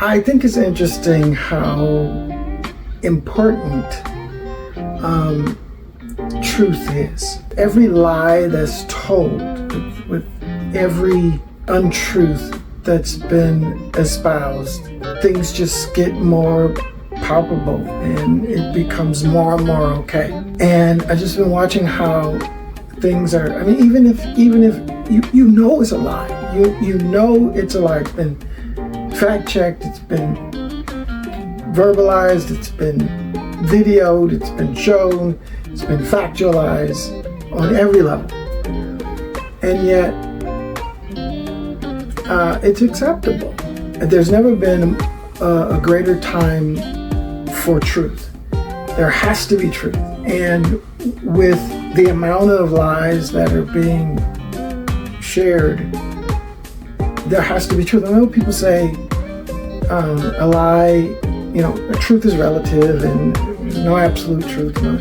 I think it's interesting how important truth is. Every lie that's told, with every untruth that's been espoused, things just get more palpable and it becomes more and more okay. And I've just been watching how things are, I mean, even if you know it's a lie, you know it's a lie, it's been fact-checked, it's been verbalized, it's been videoed, it's been shown, it's been factualized on every level. And yet, it's acceptable. There's never been a greater time for truth. There has to be truth. And with the amount of lies that are being shared, there has to be truth. I know people say a lie, a truth is relative and there's no absolute truth. No.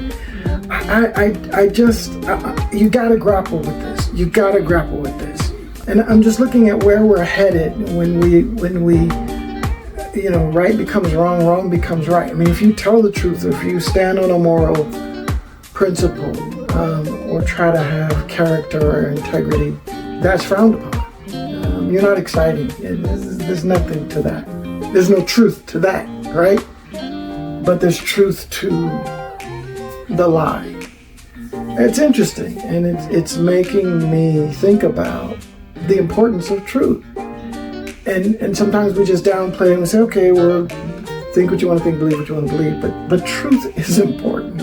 You gotta grapple with this. You gotta grapple with this. And I'm just looking at where we're headed when we right becomes wrong, wrong becomes right. I mean, if you tell the truth, or if you stand on a moral principle, or try to have character or integrity, that's frowned upon. You're not exciting. There's nothing to that. There's no truth to that, right? But there's truth to the lie. It's interesting, and it's making me think about the importance of truth. And sometimes we just downplay and we say, okay, well, think what you want to think, believe what you want to believe. But truth is important.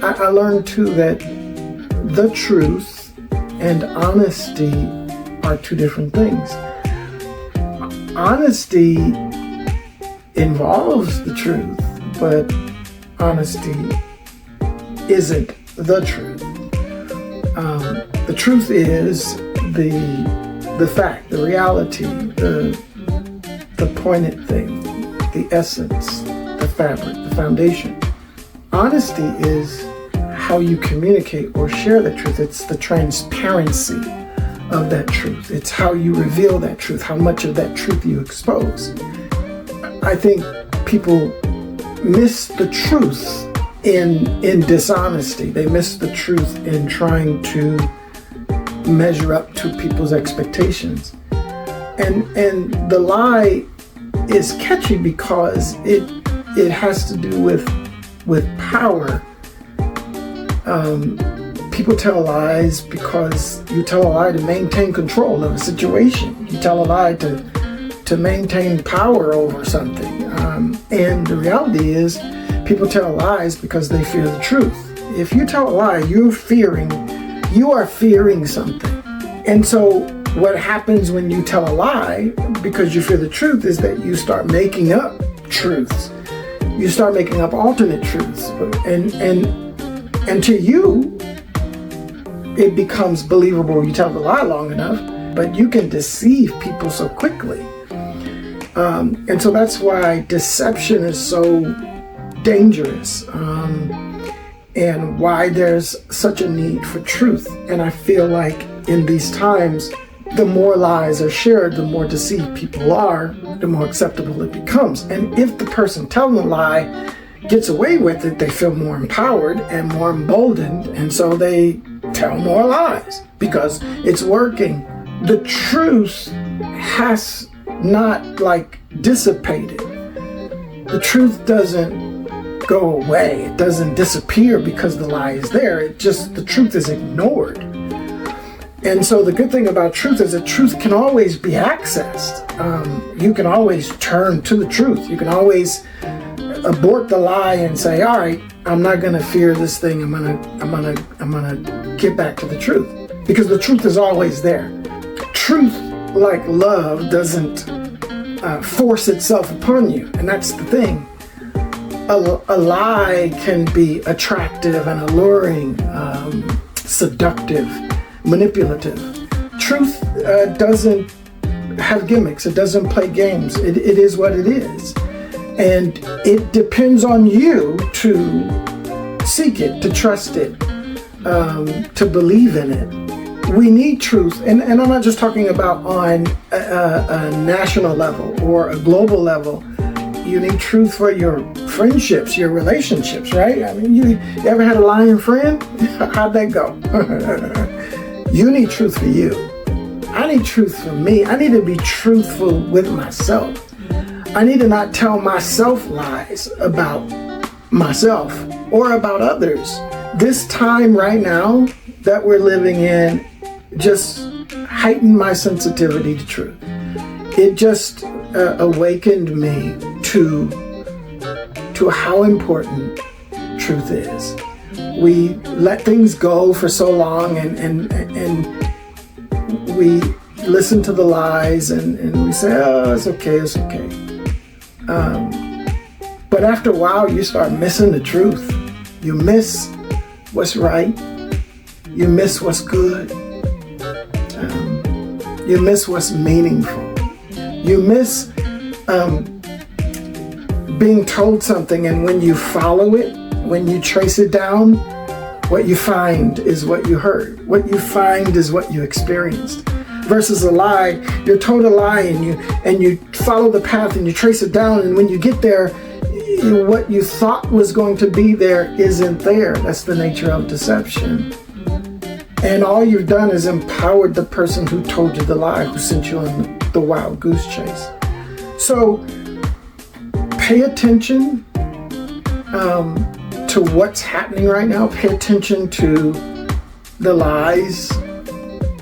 I learned too that the truth and honesty are two different things. Honesty involves the truth, but honesty isn't the truth. The truth is the fact, the reality, the pointed thing, the essence, the fabric, the foundation. Honesty is how you communicate or share the truth. It's the transparency of that truth. It's how you reveal that truth, how much of that truth you expose. I think people miss the truth in dishonesty. They miss the truth in trying to measure up to people's expectations. And the lie is catchy because it has to do with power. People tell lies because you tell a lie to maintain control of a situation. You tell a lie to maintain power over something. And the reality is, people tell lies because they fear the truth. If you tell a lie, you are fearing something. And so what happens when you tell a lie because you fear the truth is that you start making up truths. You start making up alternate truths. And to you, it becomes believable. You tell the lie long enough, but you can deceive people so quickly. And so that's why deception is so dangerous, and why there's such a need for truth. And I feel like in these times, the more lies are shared, the more deceived people are, the more acceptable it becomes. And if the person telling the lie gets away with it, they feel more empowered and more emboldened, and so they tell more lies because it's working. The truth has not dissipated. The truth doesn't go away. It doesn't disappear because the lie is there. The truth is ignored. And so the good thing about truth is that truth can always be accessed. You can always turn to the truth. You can always abort the lie and say, all right, I'm not going to fear this thing. I'm gonna get back to the truth, because the truth is always there. Truth, like love, doesn't force itself upon you, and that's the thing. A lie can be attractive and alluring, seductive, manipulative. Truth doesn't have gimmicks. It doesn't play games. It is what it is. And it depends on you to seek it, to trust it, to believe in it. We need truth. And I'm not just talking about on a national level or a global level. You need truth for your friendships, your relationships, right? I mean, you ever had a lying friend? How'd that go? You need truth for you. I need truth for me. I need to be truthful with myself. I need to not tell myself lies about myself or about others. This time right now that we're living in just heightened my sensitivity to truth. It just awakened me to how important truth is. We let things go for so long and we listen to the lies and we say, oh, it's okay. But after a while, you start missing the truth. You miss what's right. You miss what's good. You miss what's meaningful. You miss being told something, and when you follow it, when you trace it down, what you find is what you heard. What you find is what you experienced. Versus a lie, you're told a lie and you follow the path and you trace it down, and when you get there, what you thought was going to be there isn't there. That's the nature of deception. And all you've done is empowered the person who told you the lie, who sent you on the wild goose chase. So pay attention to what's happening right now. Pay attention to the lies,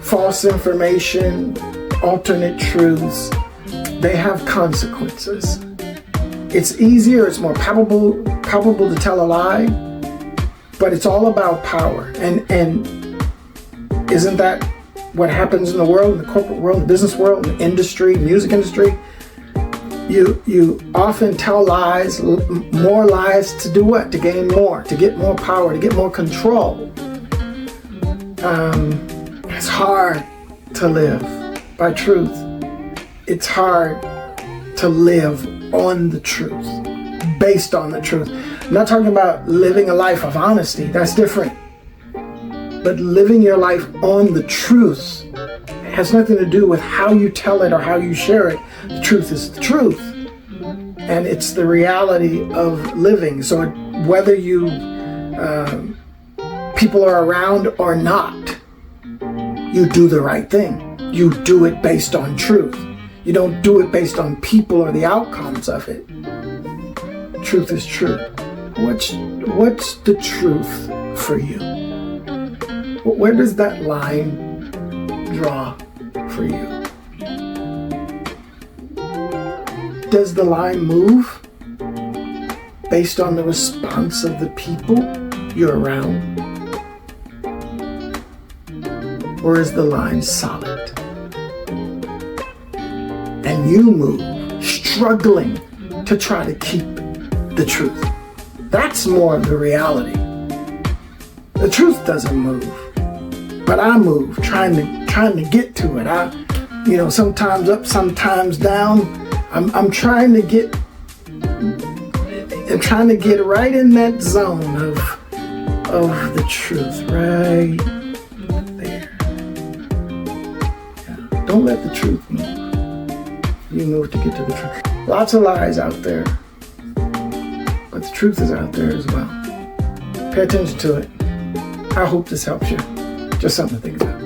false information, alternate truths. They have consequences. It's easier, it's more palpable to tell a lie, but it's all about power. And isn't that what happens in the world, in the corporate world, the business world, the industry, music industry? You often tell lies, more lies to do what? To gain more, to get more power, to get more control. It's hard to live by truth. It's hard to live on the truth, based on the truth. I'm not talking about living a life of honesty. That's different. But living your life on the truth has nothing to do with how you tell it or how you share it. The truth is the truth. And it's the reality of living. So whether you people are around or not, you do the right thing. You do it based on truth. You don't do it based on people or the outcomes of it. Truth is true. What's the truth for you? Where does that line draw for you? Does the line move based on the response of the people you're around? Or is the line solid? And you move, struggling to try to keep the truth. That's more of the reality. The truth doesn't move, but I move, trying to get to it. Sometimes up, sometimes down. I'm trying to get right in that zone of the truth, right there. Yeah. Don't let the truth move. You move to get to the truth. Lots of lies out there, but the truth is out there as well. Pay attention to it. I hope this helps you. Just something to think about.